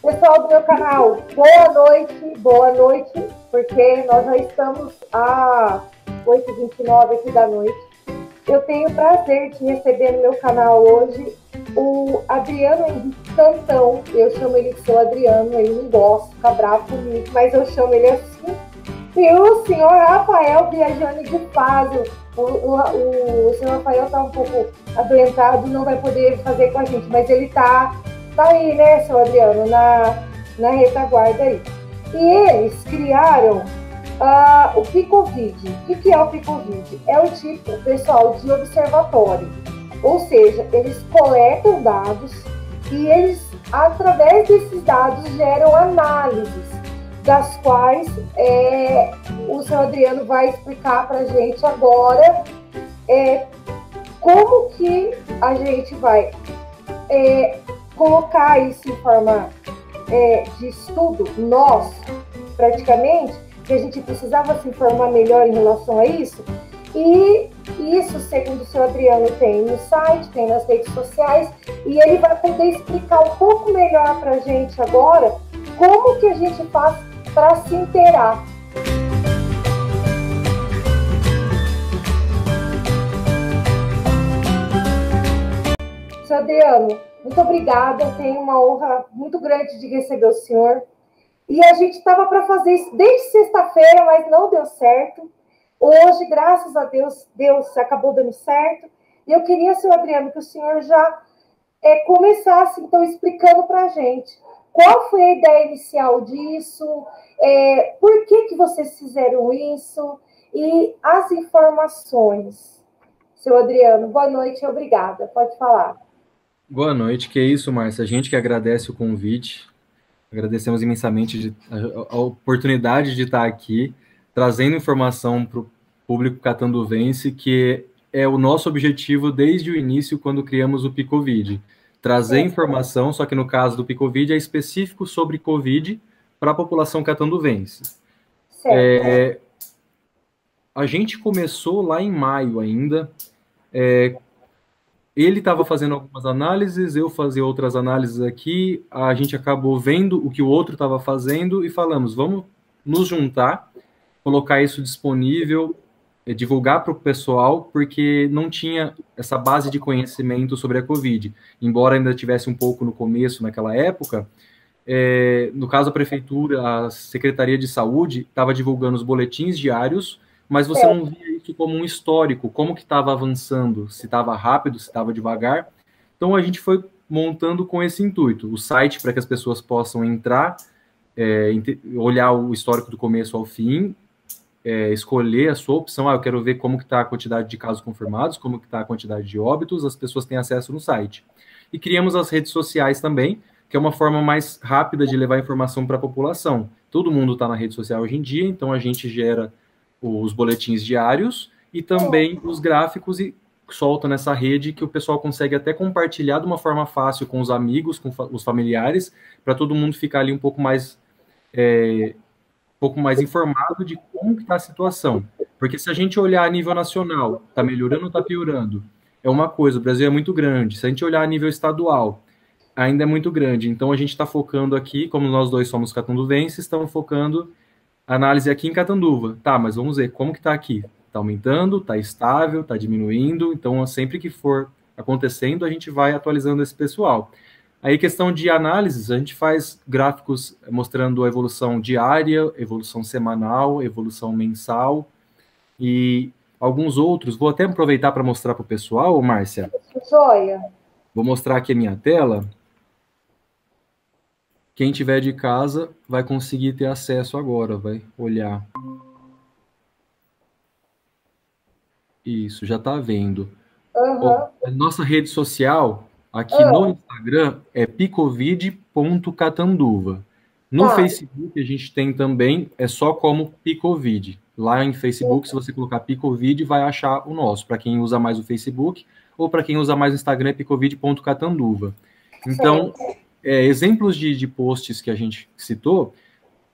Pessoal do meu canal, boa noite, porque nós já estamos às 8h29 aqui da noite. Eu tenho o prazer de receber no meu canal hoje o Adriano Henrique Cantão. Eu chamo ele de seu Adriano, ele não gosta, fica bravo comigo, mas eu chamo ele assim. E o senhor Rafael viajando de fase. O senhor Rafael está um pouco adoentado, não vai poder fazer com a gente, mas ele está aí, né, seu Adriano, na retaguarda aí. E eles criaram o Picovid. O que é o Picovid? É o tipo, pessoal, de observatório. Ou seja, eles coletam dados e eles, através desses dados, geram análises, das quais o seu Adriano vai explicar para a gente agora como que a gente vai colocar isso em forma de estudo nosso, praticamente, que a gente precisava se informar melhor em relação a isso. E isso, segundo o seu Adriano, tem no site, tem nas redes sociais, e ele vai poder explicar um pouco melhor para a gente agora como que a gente faz para se inteirar. Seu Adriano, muito obrigada, eu tenho uma honra muito grande de receber o senhor. E a gente estava para fazer isso desde sexta-feira, mas não deu certo. Hoje, graças a Deus, Deus acabou dando certo. E eu queria, seu Adriano, que o senhor já começasse, então, explicando para a gente qual foi a ideia inicial disso, por que vocês fizeram isso e as informações. Seu Adriano, boa noite e obrigada. Pode falar. Boa noite, que é isso, Márcia. A gente que agradece o convite, agradecemos imensamente a oportunidade de estar aqui, trazendo informação para o público catanduvense, que é o nosso objetivo desde o início, quando criamos o Picovid. Trazer informação, só que no caso do Picovid é específico sobre Covid para a população catanduvense. Certo. A gente começou lá em maio ainda, ele estava fazendo algumas análises, eu fazia outras análises aqui, a gente acabou vendo o que o outro estava fazendo e falamos, vamos nos juntar, colocar isso disponível, divulgar para o pessoal, porque não tinha essa base de conhecimento sobre a Covid. Embora ainda tivesse um pouco no começo, naquela época, no caso a prefeitura, a Secretaria de Saúde estava divulgando os boletins diários, mas você não via isso como um histórico, como que estava avançando, se estava rápido, se estava devagar. Então a gente foi montando com esse intuito, o site para que as pessoas possam entrar, olhar o histórico do começo ao fim, escolher a sua opção, eu quero ver como que está a quantidade de casos confirmados, como que está a quantidade de óbitos, as pessoas têm acesso no site. E criamos as redes sociais também, que é uma forma mais rápida de levar informação para a população. Todo mundo está na rede social hoje em dia, então a gente gera os boletins diários e também os gráficos e solta nessa rede que o pessoal consegue até compartilhar de uma forma fácil com os amigos, com os familiares, para todo mundo ficar ali um pouco mais informado de como está a situação. Porque se a gente olhar a nível nacional, está melhorando ou está piorando, é uma coisa, o Brasil é muito grande. Se a gente olhar a nível estadual, ainda é muito grande. Então a gente está focando aqui, como nós dois somos catanduvenses, estamos focando análise aqui em Catanduva. Tá, mas vamos ver como que está aqui. Está aumentando, está estável, está diminuindo. Então, sempre que for acontecendo, a gente vai atualizando esse pessoal. Aí, questão de análises, a gente faz gráficos mostrando a evolução diária, evolução semanal, evolução mensal e alguns outros. Vou até aproveitar para mostrar para o pessoal, Márcia. Joia. Vou mostrar aqui a minha tela. Quem tiver de casa vai conseguir ter acesso agora, vai olhar. Isso, já está vendo. Nossa rede social, aqui no Instagram, é picovid.catanduva. No Facebook, a gente tem também, é só como Picovid. Lá em Facebook, se você colocar Picovid, vai achar o nosso. Para quem usa mais o Facebook, ou para quem usa mais o Instagram, é picovid.catanduva. Então, exemplos de posts que a gente citou,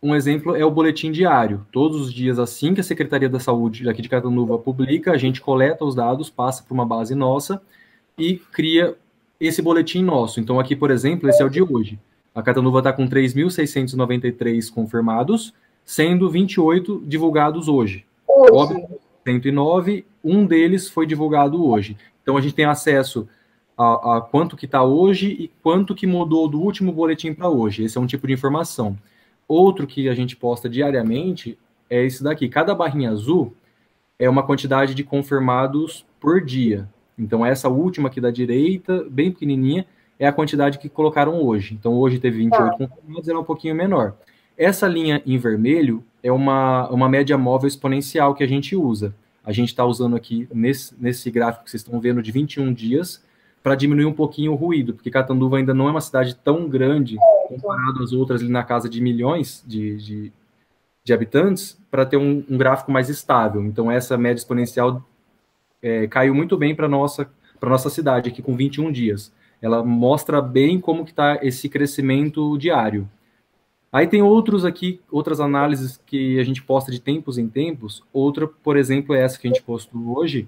um exemplo é o boletim diário. Todos os dias, assim que a Secretaria da Saúde daqui de Catanduva publica, a gente coleta os dados, passa para uma base nossa e cria esse boletim nosso. Então, aqui, por exemplo, esse é o de hoje. A Catanduva está com 3.693 confirmados, sendo 28 divulgados hoje. Óbito, 109, um deles foi divulgado hoje. Então, a gente tem acesso a quanto que está hoje e quanto que mudou do último boletim para hoje. Esse é um tipo de informação. Outro que a gente posta diariamente é esse daqui. Cada barrinha azul é uma quantidade de confirmados por dia. Então, essa última aqui da direita, bem pequenininha, é a quantidade que colocaram hoje. Então, hoje teve 28 confirmados, ela é um pouquinho menor. Essa linha em vermelho é uma média móvel exponencial que a gente usa. A gente está usando aqui, nesse gráfico que vocês estão vendo, de 21 dias, para diminuir um pouquinho o ruído, porque Catanduva ainda não é uma cidade tão grande, comparado às outras ali na casa de milhões de habitantes, para ter um gráfico mais estável. Então, essa média exponencial caiu muito bem para nossa cidade, aqui com 21 dias. Ela mostra bem como que está esse crescimento diário. Aí tem outras análises que a gente posta de tempos em tempos. Outra, por exemplo, é essa que a gente postou hoje,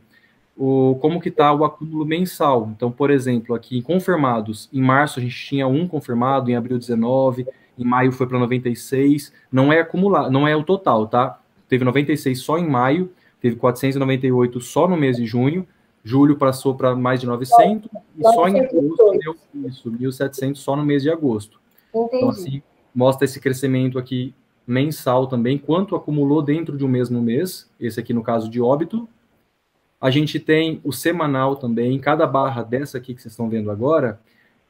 como que está o acúmulo mensal. Então, por exemplo, aqui em confirmados, em março a gente tinha 1 confirmado, em abril 19, em maio foi para 96, não é acumulado, não é o total, tá? Teve 96 só em maio, teve 498 só no mês de junho, julho passou para mais de 900, e só em agosto deu isso, 1.700 só no mês de agosto. Entendi. Então, assim, mostra esse crescimento aqui mensal também, quanto acumulou dentro de um mesmo mês, esse aqui no caso de óbito. A gente tem o semanal também, cada barra dessa aqui que vocês estão vendo agora,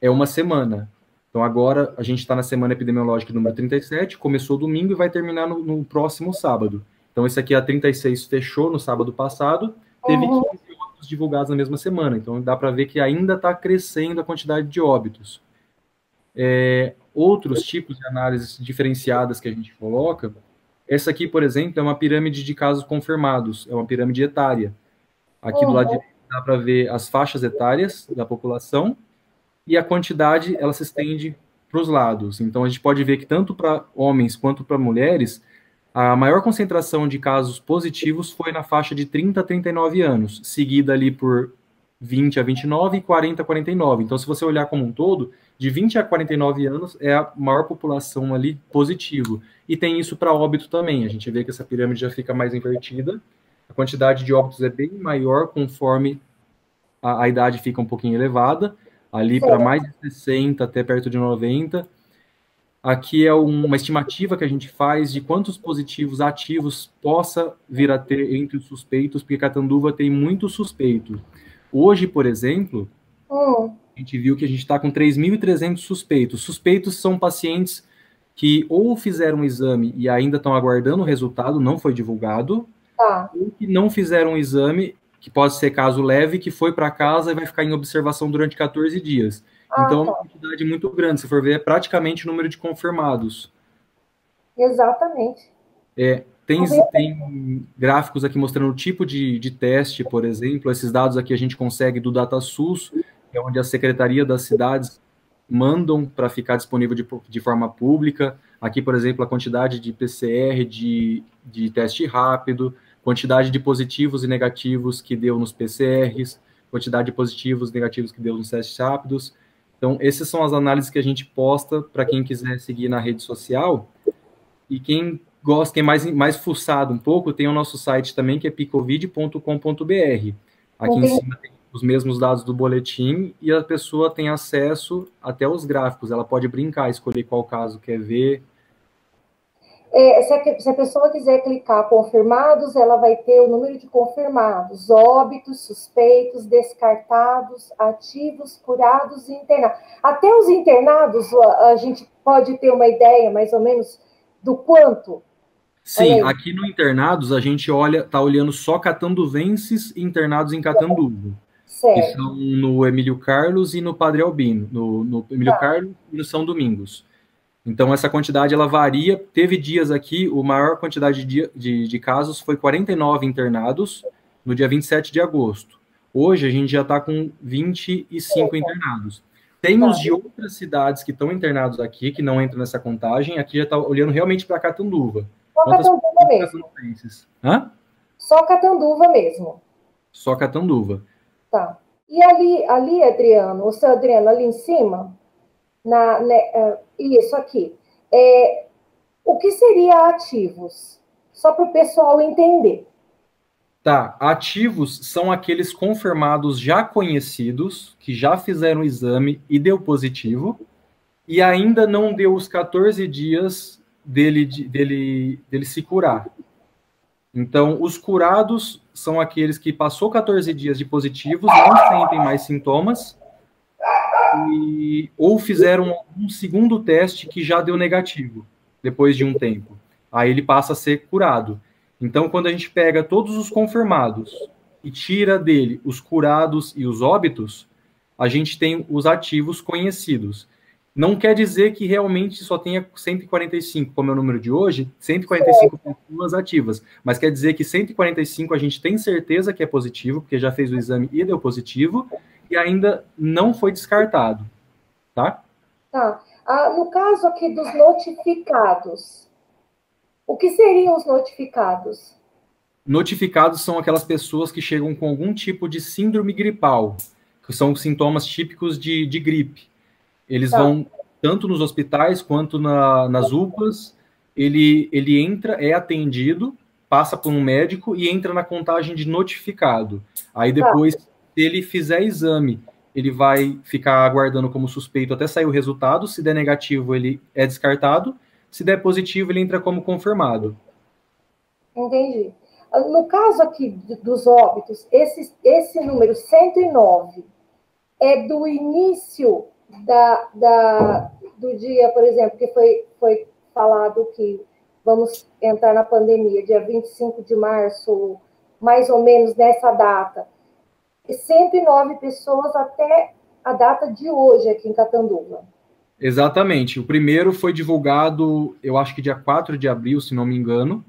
é uma semana. Então, agora a gente está na semana epidemiológica número 37, começou domingo e vai terminar no próximo sábado. Então, esse aqui, a 36, fechou no sábado passado, teve 15 óbitos divulgados na mesma semana. Então, dá para ver que ainda está crescendo a quantidade de óbitos. Outros tipos de análises diferenciadas que a gente coloca, essa aqui, por exemplo, é uma pirâmide de casos confirmados, é uma pirâmide etária. Aqui do lado direito dá para ver as faixas etárias da população e a quantidade, ela se estende para os lados. Então, a gente pode ver que tanto para homens quanto para mulheres, a maior concentração de casos positivos foi na faixa de 30 a 39 anos, seguida ali por 20 a 29 e 40 a 49. Então, se você olhar como um todo, de 20 a 49 anos é a maior população ali positivo. E tem isso para óbito também. A gente vê que essa pirâmide já fica mais invertida. A quantidade de óbitos é bem maior conforme a idade fica um pouquinho elevada, ali para mais de 60 até perto de 90. Aqui é uma estimativa que a gente faz de quantos positivos ativos possa vir a ter entre os suspeitos, porque Catanduva tem muitos suspeitos. Hoje, por exemplo, a gente viu que a gente está com 3.300 suspeitos. Suspeitos são pacientes que ou fizeram um exame e ainda estão aguardando o resultado, não foi divulgado, ou que não fizeram um exame, que pode ser caso leve, que foi para casa e vai ficar em observação durante 14 dias. Então, é uma quantidade muito grande. Se for ver, é praticamente o número de confirmados. Exatamente. Tem gráficos aqui mostrando o tipo de teste, por exemplo. Esses dados aqui a gente consegue do DataSUS, que é onde a Secretaria das Cidades mandam para ficar disponível de forma pública. Aqui, por exemplo, a quantidade de PCR, de teste rápido, quantidade de positivos e negativos que deu nos PCRs, quantidade de positivos e negativos que deu nos testes rápidos. Então, essas são as análises que a gente posta para quem quiser seguir na rede social. E quem gosta, quem é mais fuçado um pouco, tem o nosso site também, que é picovid.com.br. Aqui em cima tem os mesmos dados do boletim e a pessoa tem acesso até os gráficos. Ela pode brincar, escolher qual caso quer ver. Se a pessoa quiser clicar confirmados, ela vai ter o número de confirmados, óbitos, suspeitos, descartados, ativos, curados e internados. Até os internados, a gente pode ter uma ideia, mais ou menos, do quanto? Sim, aqui no internados, a gente está olhando só catanduvenses internados em Catanduva. Certo. Que são no Emílio Carlos e no Padre Albino, no Emílio Carlos e no São Domingos. Então, essa quantidade, ela varia. Teve dias aqui, a maior quantidade de casos foi 49 internados no dia 27 de agosto. Hoje, a gente já está com 25 internados. Tem os de outras cidades que estão internados aqui, que não entram nessa contagem. Aqui já está olhando realmente para Catanduva. Só Catanduva mesmo. Só Catanduva mesmo. Só Catanduva. Tá. E ali, Adriano, o seu Adriano, ali em cima, Isso aqui. O que seria ativos? Só para o pessoal entender. Tá, ativos são aqueles confirmados já conhecidos, que já fizeram o exame e deu positivo, e ainda não deu os 14 dias dele se curar. Então, os curados são aqueles que passou 14 dias de positivos, não sentem mais sintomas, ou fizeram um segundo teste que já deu negativo, depois de um tempo. Aí ele passa a ser curado. Então, quando a gente pega todos os confirmados e tira dele os curados e os óbitos, a gente tem os ativos conhecidos. Não quer dizer que realmente só tenha 145, como é o número de hoje, 145 pessoas ativas, mas quer dizer que 145 a gente tem certeza que é positivo, porque já fez o exame e deu positivo, e ainda não foi descartado, tá? Tá. No caso aqui dos notificados, o que seriam os notificados? Notificados são aquelas pessoas que chegam com algum tipo de síndrome gripal, que são sintomas típicos de gripe. Eles vão tanto nos hospitais quanto nas UPAs. Ele entra, é atendido, passa por um médico e entra na contagem de notificado. Aí depois, se ele fizer exame, ele vai ficar aguardando como suspeito até sair o resultado. Se der negativo, ele é descartado. Se der positivo, ele entra como confirmado. Entendi. No caso aqui dos óbitos, esse número 109 é do início do dia, por exemplo, que foi falado que vamos entrar na pandemia, dia 25 de março, mais ou menos nessa data. 109 pessoas até a data de hoje aqui em Catanduva. Exatamente. O primeiro foi divulgado, eu acho que dia 4 de abril, se não me engano.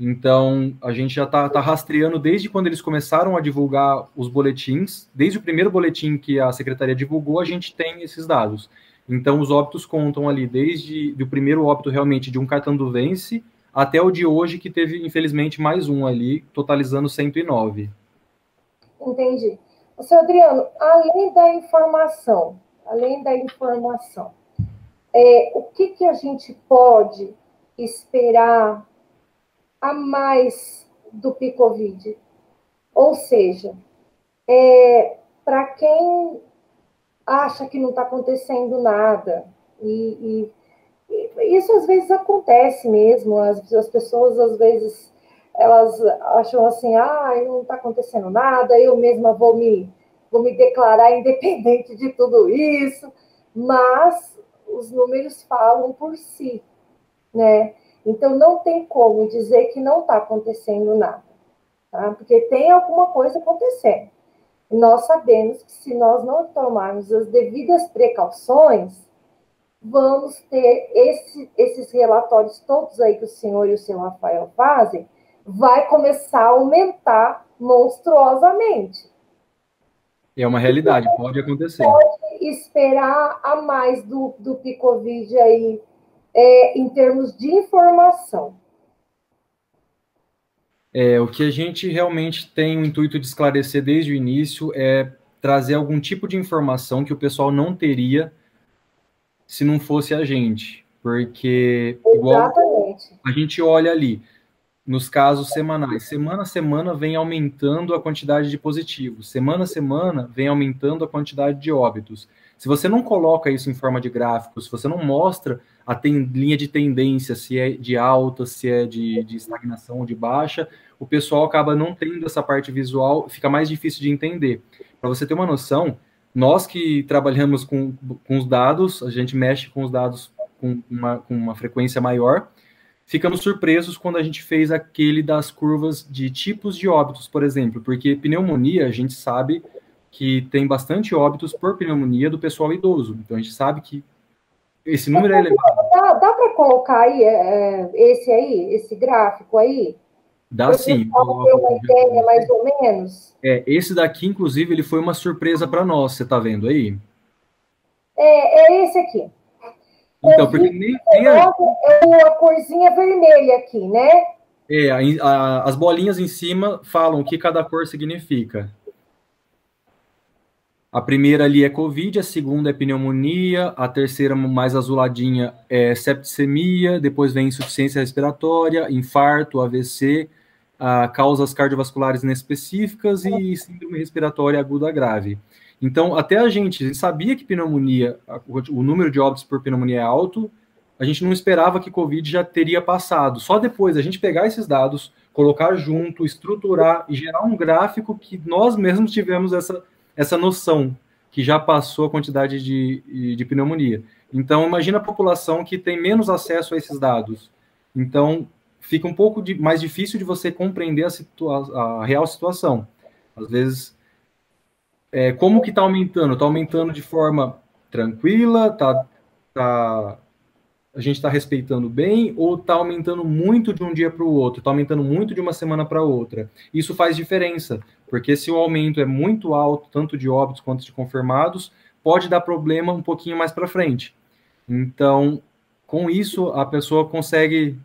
Então, a gente já está rastreando desde quando eles começaram a divulgar os boletins. Desde o primeiro boletim que a secretaria divulgou, a gente tem esses dados. Então, os óbitos contam ali desde o primeiro óbito realmente de um catanduvense até o de hoje, que teve, infelizmente, mais um ali, totalizando 109. Entendi. Seu Adriano, além da informação, o que a gente pode esperar a mais do Picovid? Ou seja, para quem acha que não está acontecendo nada, e isso às vezes acontece mesmo, as pessoas às vezes elas acham assim, não está acontecendo nada, eu mesma vou me declarar independente de tudo isso, mas os números falam por si, né? Então, não tem como dizer que não está acontecendo nada, tá? Porque tem alguma coisa acontecendo. Nós sabemos que se nós não tomarmos as devidas precauções, vamos ter esses relatórios todos aí que o senhor e o seu Rafael fazem, vai começar a aumentar monstruosamente. É uma realidade, pode acontecer. Pode esperar a mais do Picovid aí, em termos de informação. O que a gente realmente tem o intuito de esclarecer desde o início é trazer algum tipo de informação que o pessoal não teria se não fosse a gente. Porque, igual a gente olha ali, nos casos semanais, semana a semana vem aumentando a quantidade de positivos, semana a semana vem aumentando a quantidade de óbitos. Se você não coloca isso em forma de gráfico, se você não mostra a linha de tendência, se é de alta, se é de estagnação ou de baixa, o pessoal acaba não tendo essa parte visual, fica mais difícil de entender. Para você ter uma noção, nós que trabalhamos com os dados, a gente mexe com os dados com uma frequência maior, ficamos surpresos quando a gente fez aquele das curvas de tipos de óbitos, por exemplo, porque pneumonia, a gente sabe que tem bastante óbitos por pneumonia do pessoal idoso. Então, a gente sabe que esse número é elevado. Dá para colocar aí esse gráfico aí? Dá sim. Para ter uma ideia, mais ou menos? Esse daqui, inclusive, ele foi uma surpresa para nós, você está vendo aí? É esse aqui. Então, porque nem a corzinha vermelha aqui, né? As bolinhas em cima falam o que cada cor significa. A primeira ali é Covid, a segunda é pneumonia, a terceira, mais azuladinha, é septicemia, depois vem insuficiência respiratória, infarto, AVC, causas cardiovasculares inespecíficas e síndrome respiratória aguda grave. Então, até a gente sabia que pneumonia, o número de óbitos por pneumonia é alto, a gente não esperava que Covid já teria passado. Só depois a gente pegar esses dados, colocar junto, estruturar e gerar um gráfico que nós mesmos tivemos essa noção que já passou a quantidade de pneumonia. Então, imagina a população que tem menos acesso a esses dados. Então, fica um pouco mais difícil de você compreender a real situação. Às vezes, como que está aumentando? Está aumentando de forma tranquila? A gente está respeitando bem ou está aumentando muito de um dia para o outro, está aumentando muito de uma semana para outra? Isso faz diferença, porque se o aumento é muito alto, tanto de óbitos quanto de confirmados, pode dar problema um pouquinho mais para frente. Então, com isso, a pessoa consegue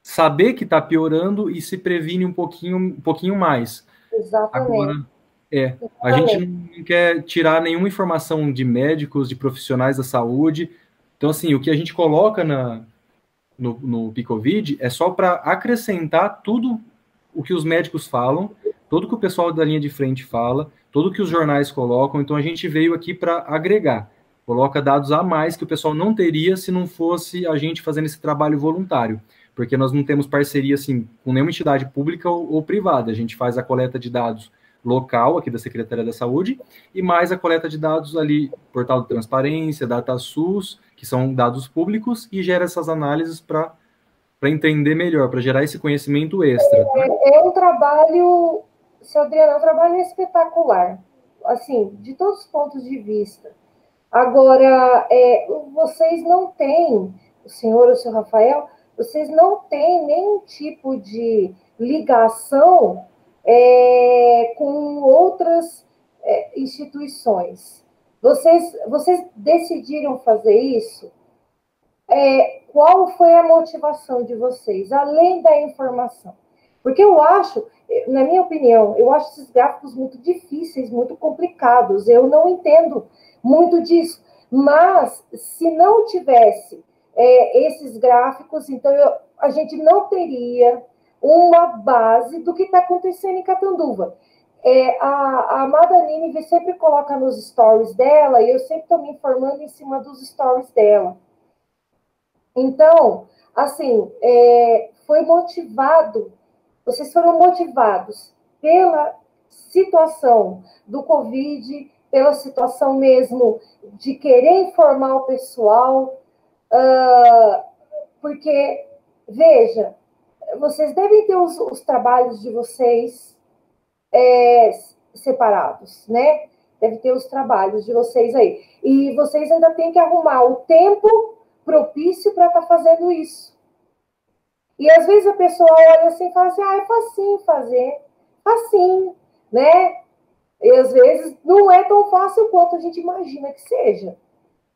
saber que está piorando e se previne um pouquinho mais. Exatamente. Agora, a gente não quer tirar nenhuma informação de médicos, de profissionais da saúde. Então, assim, o que a gente coloca no Picovid é só para acrescentar tudo o que os médicos falam, tudo que o pessoal da linha de frente fala, tudo que os jornais colocam. Então, a gente veio aqui para agregar. Coloca dados a mais que o pessoal não teria se não fosse a gente fazendo esse trabalho voluntário. Porque nós não temos parceria, assim, com nenhuma entidade pública ou privada. A gente faz a coleta de dados local aqui da Secretaria da Saúde e mais a coleta de dados ali, portal de transparência, DataSUS, que são dados públicos, e gera essas análises para entender melhor, para gerar esse conhecimento extra. Tá? É um trabalho, seu Adriano, é um trabalho espetacular, assim, de todos os pontos de vista. Agora, vocês não têm, o senhor e o seu Rafael, vocês não têm nenhum tipo de ligação com outras instituições. Vocês decidiram fazer isso? Qual foi a motivação de vocês, além da informação? Porque eu acho, na minha opinião, eu acho esses gráficos muito difíceis, muito complicados. Eu não entendo muito disso. Mas, se não tivesse esses gráficos, então a gente não teria uma base do que está acontecendo em Catanduva. A Amada Nínive sempre coloca nos stories dela, e eu sempre estou me informando em cima dos stories dela. Então, assim, foi motivado, vocês foram motivados pela situação do Covid, pela situação mesmo de querer informar o pessoal, porque, veja, vocês devem ter os trabalhos de vocês separados, né? Deve ter os trabalhos de vocês aí. E vocês ainda têm que arrumar o tempo propício para estar fazendo isso. E às vezes a pessoa olha assim e fala assim, é facinho fazer, facinho, né? E às vezes não é tão fácil quanto a gente imagina que seja.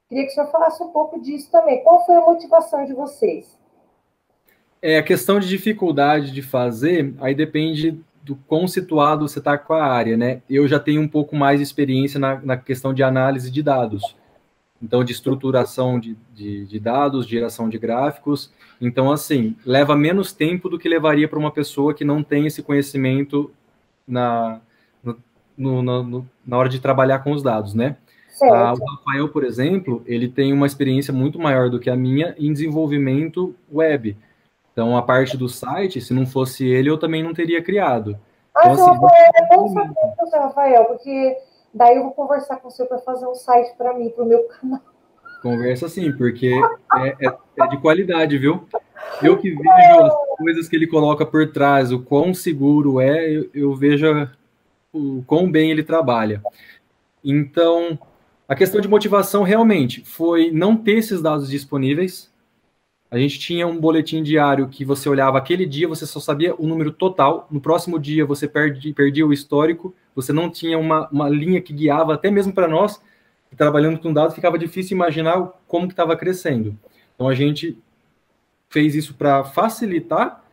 Queria que o senhor falasse um pouco disso também. Qual foi a motivação de vocês? A questão de dificuldade de fazer, aí depende do quão situado você está com a área, né? Eu já tenho um pouco mais de experiência na questão de análise de dados. Então, de estruturação de dados, geração de gráficos. Então, assim, leva menos tempo do que levaria para uma pessoa que não tem esse conhecimento na hora de trabalhar com os dados, né? O Rafael, por exemplo, ele tem uma experiência muito maior do que a minha em desenvolvimento web. Então, a parte do site, se não fosse ele, eu também não teria criado. Então, assim, Rafael, é bom saber do seu Rafael, porque daí eu vou conversar com o senhor para fazer um site para mim, para o meu canal. Conversa sim, porque é de qualidade, viu? Eu que vejo as coisas que ele coloca por trás, o quão seguro eu vejo o quão bem ele trabalha. Então, a questão de motivação realmente foi não ter esses dados disponíveis. A gente tinha um boletim diário que você olhava aquele dia, você só sabia o número total. No próximo dia, você perdia o histórico. Você não tinha uma linha que guiava, até mesmo para nós, trabalhando com dados, ficava difícil imaginar como que estava crescendo. Então, a gente fez isso para facilitar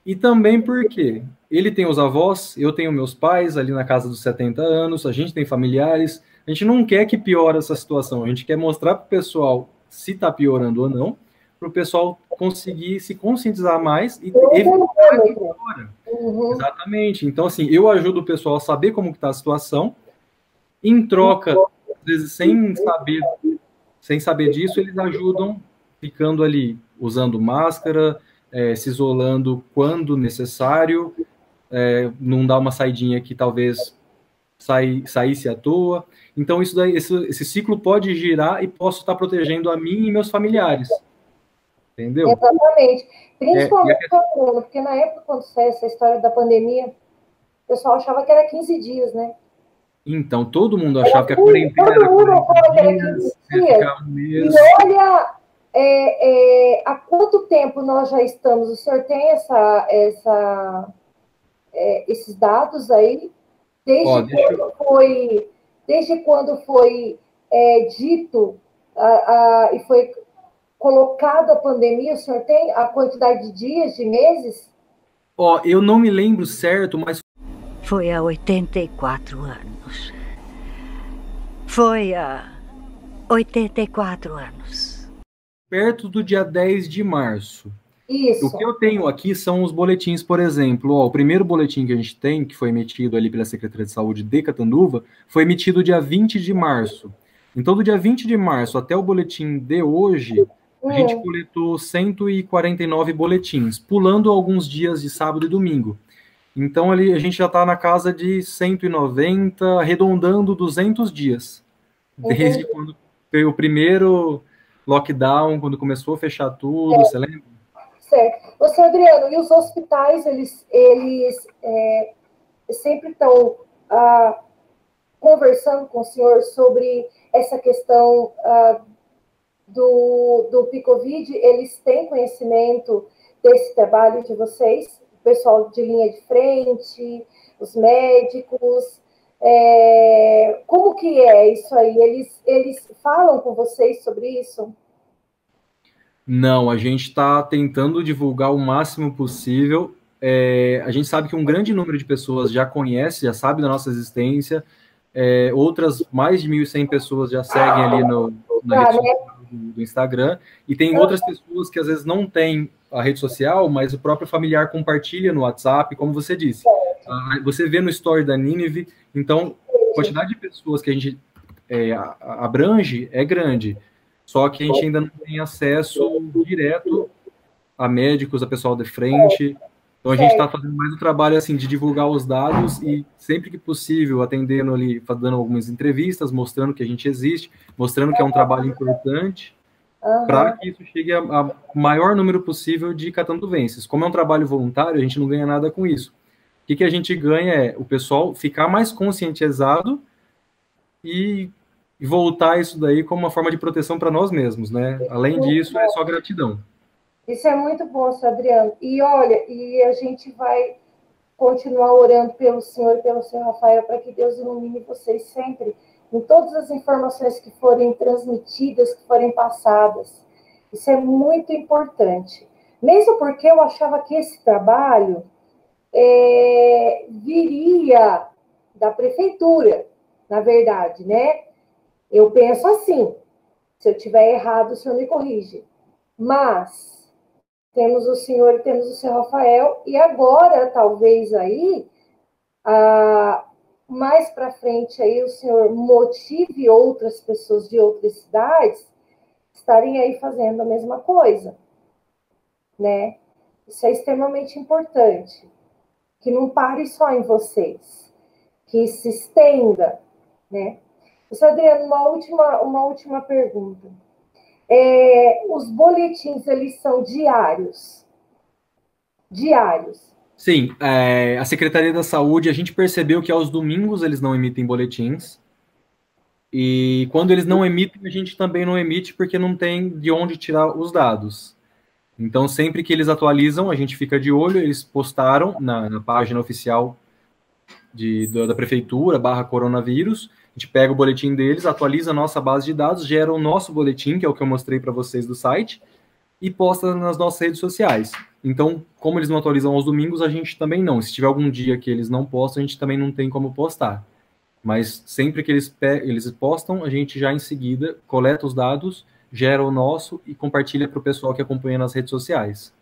e também porque ele tem os avós, eu tenho meus pais ali na casa dos 70 anos, a gente tem familiares, A gente não quer que piore essa situação, a gente quer mostrar para o pessoal se está piorando ou não, para o pessoal conseguir se conscientizar mais e evitar que piora. Exatamente. Então, assim, eu ajudo o pessoal a saber como está a situação, em troca, às vezes, sem saber disso, eles ajudam ficando ali, usando máscara, se isolando quando necessário, não dar uma saidinha que talvez saísse à toa. Então, isso daí, esse ciclo pode girar e posso estar protegendo a mim e meus familiares. Entendeu? Exatamente. Principalmente, porque na época, quando saiu essa história da pandemia, o pessoal achava que era 15 dias, né? Então, todo mundo achava que a quarentena era 40 dias, ficar um mês. E olha, há quanto tempo nós já estamos? O senhor tem esses dados aí? Desde quando foi dito e foi colocado a pandemia, o senhor tem a quantidade de dias, de meses? Eu não me lembro certo, mas... Foi há 84 anos. Foi há 84 anos. Perto do dia 10 de março. Isso. O que eu tenho aqui são os boletins, por exemplo. O primeiro boletim que a gente tem, que foi emitido ali pela Secretaria de Saúde de Catanduva, foi emitido dia 20 de março. Então, do dia 20 de março até o boletim de hoje, a gente coletou 149 boletins, pulando alguns dias de sábado e domingo. Então, ali a gente já está na casa de 190, arredondando 200 dias. Desde quando veio o primeiro lockdown, quando começou a fechar tudo, você lembra? Certo. Você, Adriano, e os hospitais, eles sempre estão conversando com o senhor sobre essa questão do Picovid? Eles têm conhecimento desse trabalho de vocês? O pessoal de linha de frente, os médicos, como que é isso aí? Eles falam com vocês sobre isso? Não, a gente está tentando divulgar o máximo possível. A gente sabe que um grande número de pessoas já conhece, já sabe da nossa existência. Outras, mais de 1.100 pessoas já seguem ali na rede social do Instagram. E tem outras pessoas que às vezes não têm a rede social, mas o próprio familiar compartilha no WhatsApp, como você disse. Você vê no story da Nínive. Então, a quantidade de pessoas que a gente abrange é grande. Só que a gente ainda não tem acesso direto a médicos, a pessoal de frente. Então, a gente está fazendo mais o trabalho assim, de divulgar os dados e, sempre que possível, atendendo ali, dando algumas entrevistas, mostrando que a gente existe, mostrando que é um trabalho importante, para que isso chegue a maior número possível de catanduvenses. Como é um trabalho voluntário, a gente não ganha nada com isso. O que a gente ganha é o pessoal ficar mais conscientizado e voltar isso daí como uma forma de proteção para nós mesmos, né? Além disso, é só gratidão. Isso é muito bom, senhor Adriano. E olha, a gente vai continuar orando pelo senhor e pelo senhor Rafael, para que Deus ilumine vocês sempre em todas as informações que forem transmitidas, que forem passadas. Isso é muito importante. Mesmo porque eu achava que esse trabalho viria da prefeitura, na verdade, né? Eu penso assim, se eu tiver errado, o senhor me corrige. Mas temos o senhor e temos o senhor Rafael, e agora, talvez aí, mais para frente aí, o senhor motive outras pessoas de outras cidades estarem aí fazendo a mesma coisa, né? Isso é extremamente importante. Que não pare só em vocês, que se estenda, né? Senhor Adriano, uma última pergunta. Os boletins, eles são diários? Diários. Sim, a Secretaria da Saúde, a gente percebeu que aos domingos eles não emitem boletins, e quando eles não emitem, a gente também não emite, porque não tem de onde tirar os dados. Então, sempre que eles atualizam, a gente fica de olho, eles postaram na página oficial da Prefeitura, /coronavírus, a gente pega o boletim deles, atualiza a nossa base de dados, gera o nosso boletim, que é o que eu mostrei para vocês do site, e posta nas nossas redes sociais. Então, como eles não atualizam aos domingos, a gente também não. Se tiver algum dia que eles não postam, a gente também não tem como postar. mas sempre que eles postam, a gente já em seguida coleta os dados, gera o nosso e compartilha para o pessoal que acompanha nas redes sociais.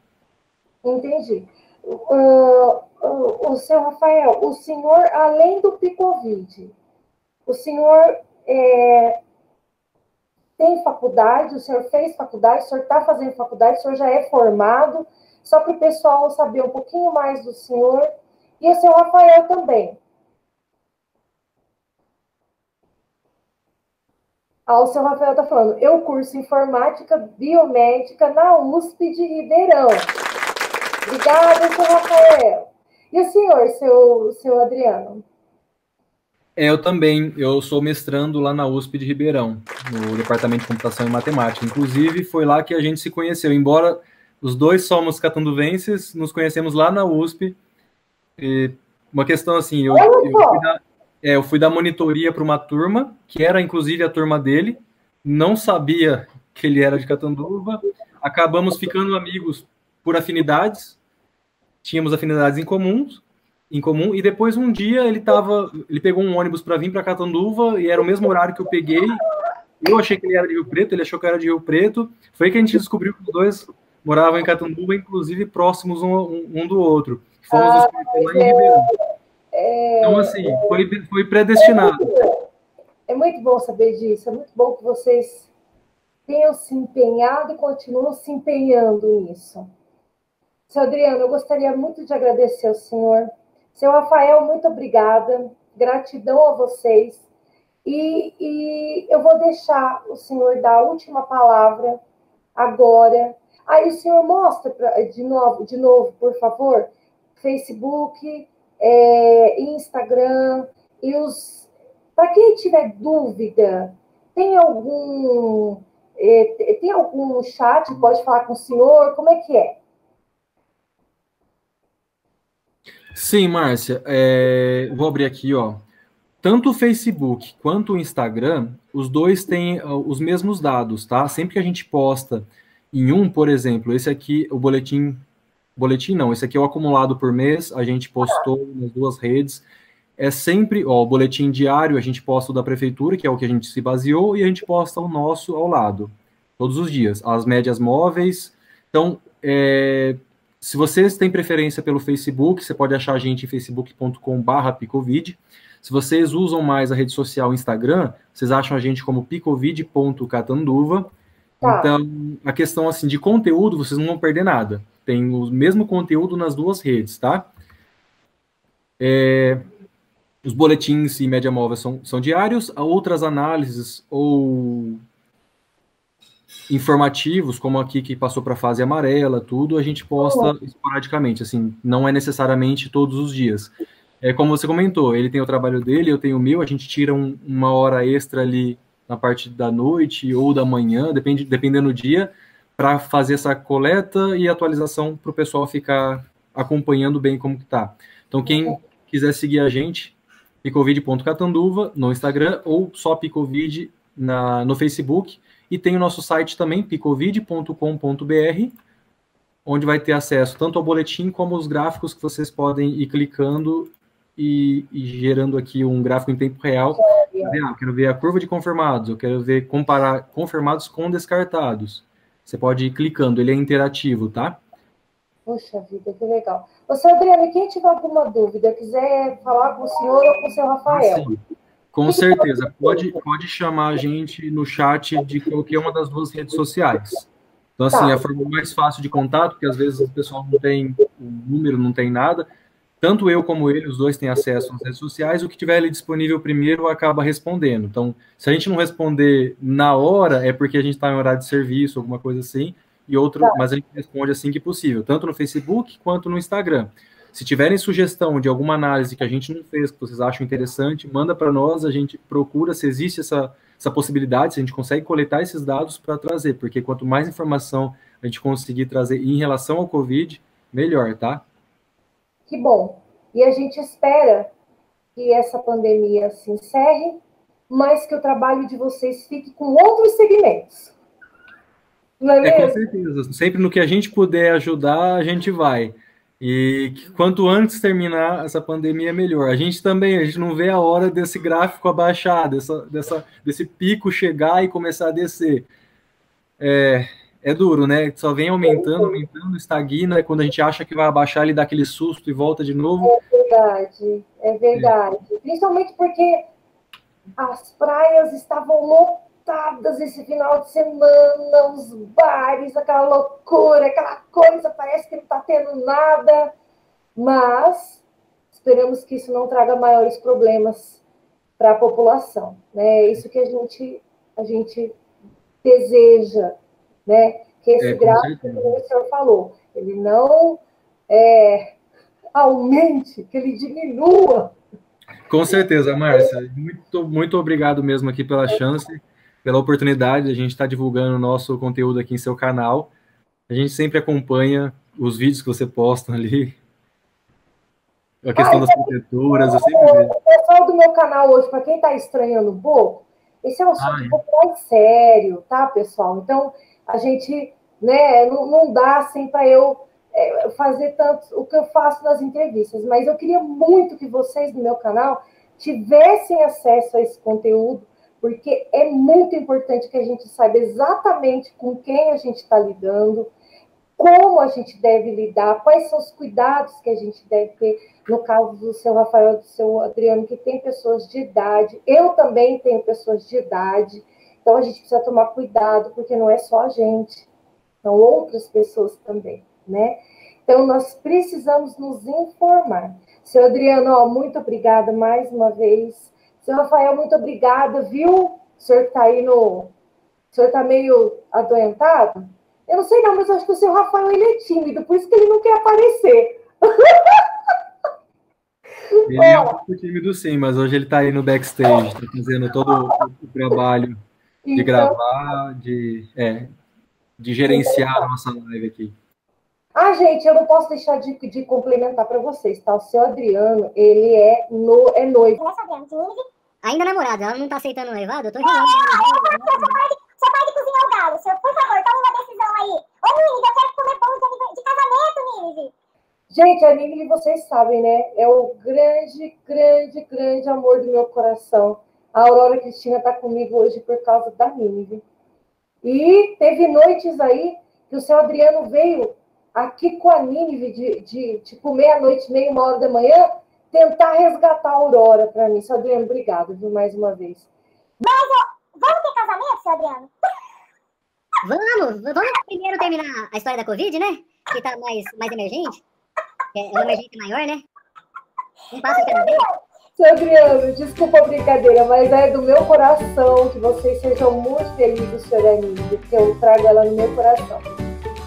Entendi. O seu Rafael, o senhor, além do Picovid, o senhor tem faculdade, o senhor fez faculdade, o senhor está fazendo faculdade, o senhor já é formado, só para o pessoal saber um pouquinho mais do senhor, e o seu Rafael também. O seu Rafael está falando, eu curso informática biomédica na USP de Ribeirão. Obrigada, seu Rafael. E o senhor, seu Adriano? Eu também, eu sou mestrando lá na USP de Ribeirão, no Departamento de Computação e Matemática. Inclusive, foi lá que a gente se conheceu. Embora os dois somos catanduvenses, nos conhecemos lá na USP. E uma questão assim, eu fui dar monitoria para uma turma, que era inclusive a turma dele, não sabia que ele era de Catanduva, acabamos ficando amigos por afinidades, tínhamos afinidades em comum, e depois um dia ele pegou um ônibus para vir para Catanduva, e era o mesmo horário que eu peguei, eu achei que ele era de Rio Preto, ele achou que eu era de Rio Preto, foi que a gente descobriu que os dois moravam em Catanduva, inclusive próximos um do outro. Fomos nos conhecer lá em Ribeirão. Então, assim, foi predestinado. É muito bom saber disso, é muito bom que vocês tenham se empenhado e continuam se empenhando nisso. Seu Adriano, eu gostaria muito de agradecer ao senhor. Seu Rafael, muito obrigada. Gratidão a vocês. E eu vou deixar o senhor dar a última palavra agora. Aí o senhor mostra de novo, por favor, Facebook, Instagram e para quem tiver dúvida, tem algum chat, pode falar com o senhor, como é que é? Sim, Márcia, vou abrir aqui, ó. Tanto o Facebook quanto o Instagram, os dois têm os mesmos dados, tá? Sempre que a gente posta em um, por exemplo, esse aqui, o boletim não, esse aqui é o acumulado por mês, a gente postou nas duas redes, é sempre, ó, o boletim diário, a gente posta o da prefeitura, que é o que a gente se baseou, e a gente posta o nosso ao lado, todos os dias, as médias móveis. Então, se vocês têm preferência pelo Facebook, você pode achar a gente em facebook.com/picovid. Se vocês usam mais a rede social Instagram, vocês acham a gente como picovid.catanduva. Tá. Então, a questão assim de conteúdo, vocês não vão perder nada. Tem o mesmo conteúdo nas duas redes, tá? Os boletins e média móvel são diários, outras análises ou informativos, como aqui que passou para a fase amarela, tudo, a gente posta esporadicamente, assim, não é necessariamente todos os dias. Como você comentou, ele tem o trabalho dele, eu tenho o meu, a gente tira uma hora extra ali na parte da noite ou da manhã, dependendo do dia, para fazer essa coleta e atualização para o pessoal ficar acompanhando bem como que tá. Então, quem quiser seguir a gente, picovid.catanduva no Instagram ou só picovid no Facebook, e tem o nosso site também, picovid.com.br, onde vai ter acesso tanto ao boletim como os gráficos que vocês podem ir clicando e gerando aqui um gráfico em tempo real. Eu quero ver a curva de confirmados, eu quero ver comparar confirmados com descartados. Você pode ir clicando, ele é interativo, tá? Poxa vida, que legal. Ô, Adriano, quem tiver alguma dúvida, quiser falar com o senhor ou com o seu Rafael? Sim, com certeza. Pode chamar a gente no chat de qualquer uma das duas redes sociais. Então, assim, a forma mais fácil de contato, porque às vezes o pessoal não tem o número, não tem nada. Tanto eu como ele, os dois têm acesso às redes sociais, o que tiver ali disponível primeiro acaba respondendo. Então, se a gente não responder na hora, é porque a gente está em horário de serviço, alguma coisa assim, mas a gente responde assim que possível, tanto no Facebook quanto no Instagram. Se tiverem sugestão de alguma análise que a gente não fez, que vocês acham interessante, manda para nós, a gente procura se existe essa possibilidade, se a gente consegue coletar esses dados para trazer, porque quanto mais informação a gente conseguir trazer em relação ao Covid, melhor, tá? Que bom. E a gente espera que essa pandemia se encerre, mas que o trabalho de vocês fique com outros segmentos. Não é mesmo? Com certeza. Sempre no que a gente puder ajudar, a gente vai. E que quanto antes terminar essa pandemia, melhor. A gente não vê a hora desse gráfico abaixar, desse pico chegar e começar a descer. É duro, né? Só vem aumentando, aumentando, estagna, e quando a gente acha que vai abaixar, ele dá aquele susto e volta de novo. É verdade. Principalmente porque as praias estavam lotadas esse final de semana, os bares, aquela loucura, aquela coisa, parece que não está tendo nada, mas esperamos que isso não traga maiores problemas para a população, né? É isso que a gente deseja, né? Que esse gráfico, como o senhor falou, ele não aumente, que ele diminua. Com certeza, Márcia. Muito, muito obrigado mesmo aqui pela chance, pela oportunidade de a gente estar divulgando o nosso conteúdo aqui em seu canal. A gente sempre acompanha os vídeos que você posta ali, a questão das protetoras, eu sempre vejo. O pessoal do meu canal hoje, para quem está estranhando um pouco, esse é um assunto um pouco mais sério, tá, pessoal? Então, a gente, né, não dá assim para eu fazer tanto o que eu faço nas entrevistas, mas eu queria muito que vocês do meu canal tivessem acesso a esse conteúdo, porque é muito importante que a gente saiba exatamente com quem a gente está lidando, como a gente deve lidar, quais são os cuidados que a gente deve ter, no caso do seu Rafael, do seu Adriano, que tem pessoas de idade, eu também tenho pessoas de idade, então a gente precisa tomar cuidado, porque não é só a gente, são outras pessoas também, né? Então, nós precisamos nos informar. Seu Adriano, ó, muito obrigada mais uma vez. Seu Rafael, muito obrigada, viu? O senhor está aí O senhor está meio adoentado? Eu não sei não, mas eu acho que o seu Rafael, ele é tímido, por isso que ele não quer aparecer. Ele é um pouco tímido sim, mas hoje ele está aí no backstage, está fazendo todo o trabalho de gravar, de gerenciar a nossa live aqui. Gente, eu não posso deixar de complementar para vocês, tá? O seu Adriano, ele é noivo. Nossa, Adriano, ainda namorado, ela não tá aceitando noivado? Eu tô enrolando. Você pode cozinhar o galo, senhor, por favor, toma uma decisão aí. Ô, Nínive, eu quero comer pão de casamento, Nínive. Gente, a Nínive, vocês sabem, né? É o grande, grande, grande amor do meu coração. A Aurora Cristina tá comigo hoje por causa da Nínive. E teve noites aí que o seu Adriano veio aqui com a Nínive de tipo meia-noite, meia, 1h da manhã, tentar resgatar a Aurora para mim. Seu Adriano, obrigado, viu, mais uma vez. Mas vamos ter casamento, seu Adriano? Vamos primeiro terminar a história da Covid, né? Que tá mais emergente. É uma emergência maior, né? Um passo de cada vez. Seu Adriano, desculpa a brincadeira, mas é do meu coração que vocês sejam muito felizes, senhora Nínive, porque eu trago ela no meu coração.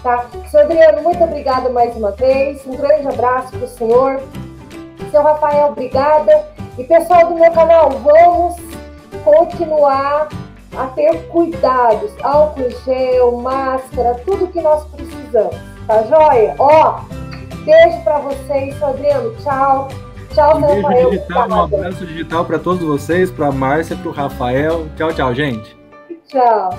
Tá? Seu Adriano, muito obrigada mais uma vez. Um grande abraço para o senhor. Seu Rafael, obrigada. E pessoal do meu canal, vamos continuar a ter cuidados. Álcool gel, máscara, tudo que nós precisamos. Tá joia? Ó, beijo para vocês, seu Adriano. Tchau. Tchau, seu Rafael. Um abraço digital para todos vocês, para a Márcia, para o Rafael. Tchau, tchau, gente. Tchau.